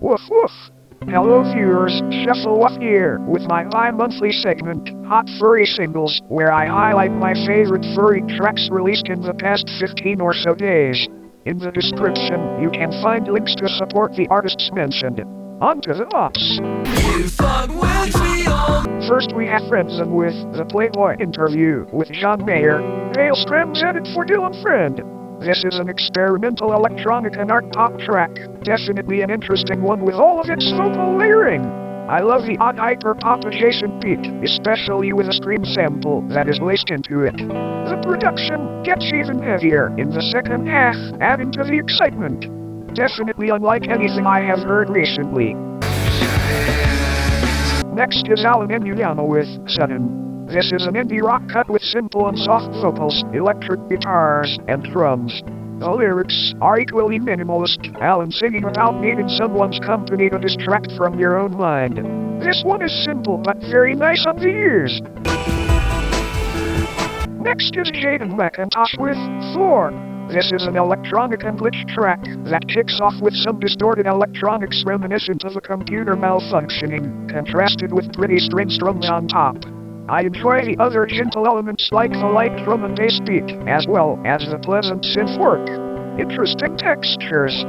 Woof woof! Hello viewers, Shuffle Woof here, with my bi-monthly segment, Hot Furry Singles, where I highlight my favorite furry tracks released in the past 15 or so days. In the description, you can find links to support the artists mentioned. On to the box. First we have Frenzen with the Playboy interview with John Mayer, Hail Scramz edit for Dillon Friend. This is an experimental electronic and art pop track, definitely an interesting one with all of its vocal layering. I love the odd hyper-pop adjacent beat, especially with a scream sample that is laced into it. The production gets even heavier in the second half, adding to the excitement. Definitely unlike anything I have heard recently. Next is Inuyama with Sudden. This is an indie rock cut with simple and soft vocals, electric guitars, and drums. The lyrics are equally minimalist, Alan singing about needing someone's company to distract from your own mind. This one is simple but very nice on the ears. Next is Jaiden Macintosh with Floor. This is an electronic and glitch track that kicks off with some distorted electronics reminiscent of a computer malfunctioning, contrasted with pretty strings drums on top. I enjoy the other gentle elements like the light drum and bass beat, as well as the pleasant synth work. Interesting textures.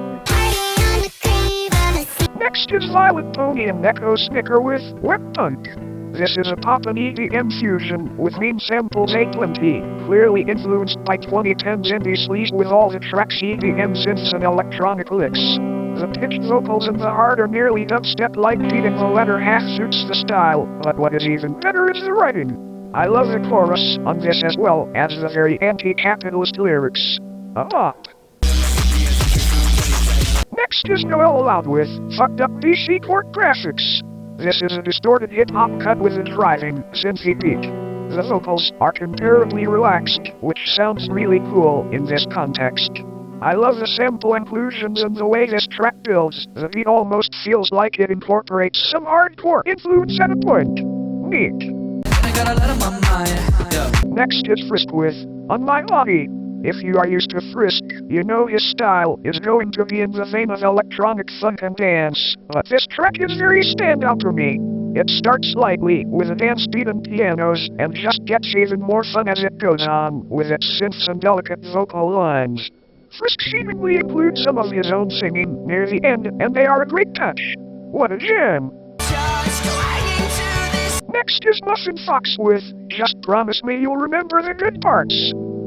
Next is Vylet Pony and NekoSnicker with Webpunk. This is a pop and EDM fusion with meme samples aplenty, clearly influenced by 2010's indie sleaze with all the tracks EDM synths and electronic licks. The pitched vocals and the harder, nearly dubstep-like beat in the latter half suits the style, but what is even better is the writing. I love the chorus on this as well as the very anti-capitalist lyrics. A bop. Next is noelleallowed with Up DC Court Graffiks. This is a distorted hip-hop cut with a driving, synthy beat. The vocals are comparably relaxed, which sounds really cool in this context. I love the sample inclusions and the way this track builds. The beat almost feels like it incorporates some hardcore influence at a point. Neat. Next is Frizk with On My Body. If you are used to Frizk, you know his style is going to be in the vein of electronic funk and dance, but this track is very standout for me. It starts lightly with a dance beat and pianos, and just gets even more fun as it goes on with its synths and delicate vocal lines. Frizk seemingly includes some of his own singing near the end, and they are a great touch. What a gem! Next is Muffin Fox with Just Promise Me You'll Remember the Good Parts.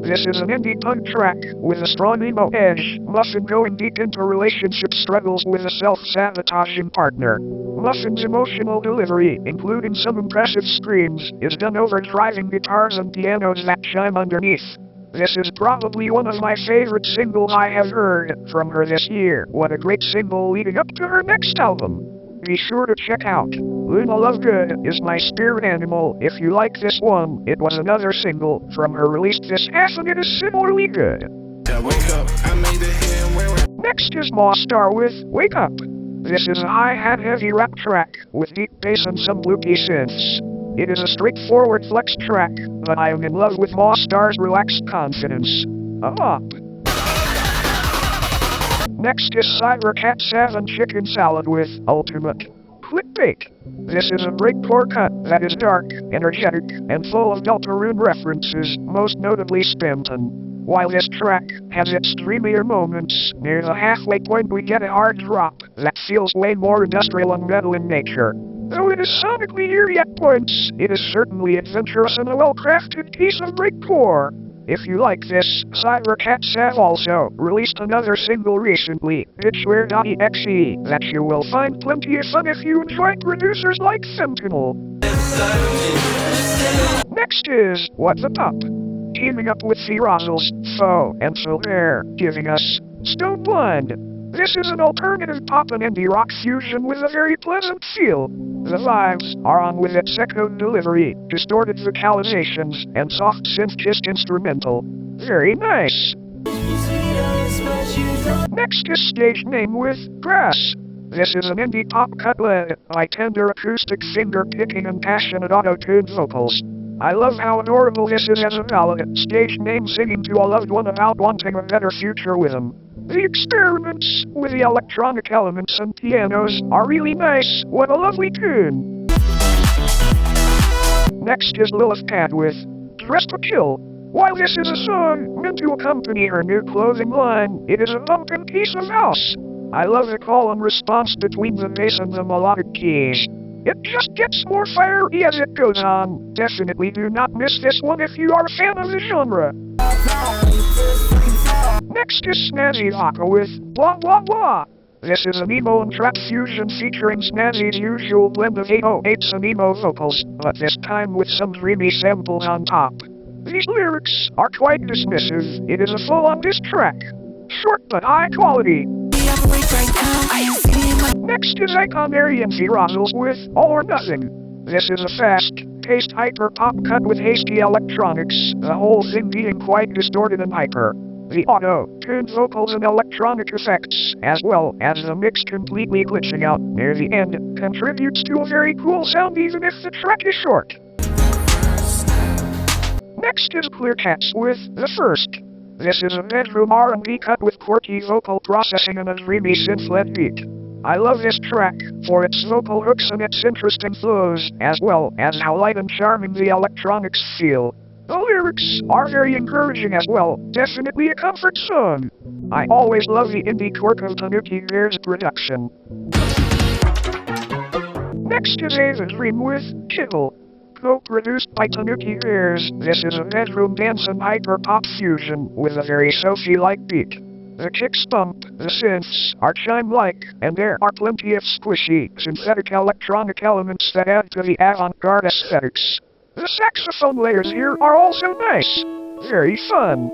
This is an indie punk track with a strong emo edge, Muffin going deep into relationship struggles with a self-sabotaging partner. Muffin's emotional delivery, including some impressive screams, is done over driving guitars and pianos that chime underneath. This is probably one of my favorite singles I have heard from her this year. What a great single leading up to her next album. Be sure to check out Luna Lovegood is My Spirit Animal. If you like this one, it was another single from her released this half and it is similarly good. Next is Mawstar with Wake Up. This is a hi-hat heavy rap track with deep bass and some loopy synths. It is a straightforward flex track, but I am in love with Mawstar's relaxed confidence. A bop. Next is CyberKat 7 Chicken Salad with Ultimate CLICKBAIT. This is a breakcore cut that is dark, energetic, and full of Deltarune references, most notably Spamton. While this track has its dreamier moments, near the halfway point we get a hard drop that feels way more industrial and metal in nature. Though it is sonically eerie at points, it is certainly adventurous and a well-crafted piece of breakcore. If you like this, CyberKat have also released another single recently, Pitchware.exe, that you will find plenty of fun if you enjoy producers like Sentinel. Next is What the Pup, teaming up with fearozzles, fauxx, and Chalbért, giving us STONEBLIND. This is an alternative pop and indie rock fusion with a very pleasant feel. The vibes are on with its echo delivery, distorted vocalizations, and soft synth-kissed instrumental. Very nice. Next is Stage Name with Grass. This is an indie pop cut led by tender acoustic finger-picking and passionate auto-tuned vocals. I love how adorable this is as a ballad, Stage Name singing to a loved one about wanting a better future with them. The experiments with the electronic elements and pianos are really nice. What a lovely tune. Next is Lilithpad with Dress to Kill. While this is a song meant to accompany her new clothing line, it is a bumping piece of house. I love the call and response between the bass and the melodic keys. It just gets more fiery as it goes on. Definitely do not miss this one if you are a fan of the genre. Next is snazzyvaka with Blah Blah Blah. This is an emo and trap fusion featuring Snazzy's usual blend of 808s and emo vocals, but this time with some dreamy samples on top. These lyrics are quite dismissive. It is a full-on diss track. Short but high quality. Next is Iconary and fearozzles with All or Nothing. This is a fast-paced hyper-pop cut with hasty electronics, the whole thing being quite distorted and hyper. The auto-tuned vocals and electronic effects, as well as the mix completely glitching out near the end, contributes to a very cool sound even if the track is short. Next is ClearCats with The First. This is a bedroom R&B cut with quirky vocal processing and a dreamy synth-led beat. I love this track for its vocal hooks and its interesting flows, as well as how light and charming the electronics feel. The lyrics are very encouraging as well, definitely a comfort song. I always love the indie quirk of Tanuki Bear's production. Next is Ava Dream with Kibble. Co-produced by Tanuki Bears, this is a bedroom dance and hyper-pop fusion with a very Sophie-like beat. The kicks bump, the synths are chime-like, and there are plenty of squishy, synthetic electronic elements that add to the avant-garde aesthetics. The saxophone layers here are also nice. Very fun.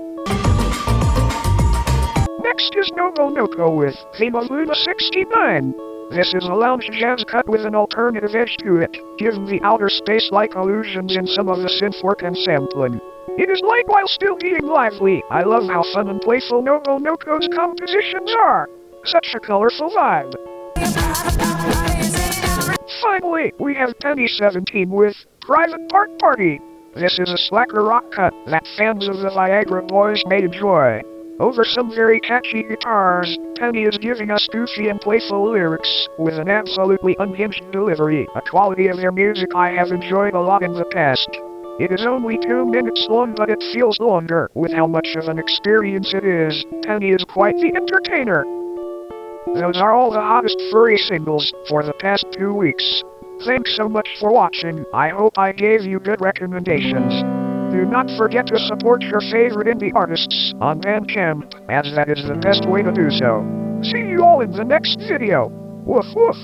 Next is Nobonoko with Theme of Luna 69. This is a lounge jazz cut with an alternative edge to it, giving the outer space-like illusions in some of the synth work and sampling. It is light while still being lively. I love how fun and playful Nobonoko's compositions are. Such a colorful vibe. Finally, we have Penny 17 with Private Part Party. This is a slacker rock cut that fans of the Viagra Boys may enjoy. Over some very catchy guitars, Penny is giving us goofy and playful lyrics, with an absolutely unhinged delivery, a quality of their music I have enjoyed a lot in the past. It is only 2 minutes long, but it feels longer, with how much of an experience it is. Penny is quite the entertainer. Those are all the hottest furry singles for the past 2 weeks. Thanks so much for watching. I hope I gave you good recommendations. Do not forget to support your favorite indie artists on Bandcamp, as that is the best way to do so. See you all in the next video. Woof woof.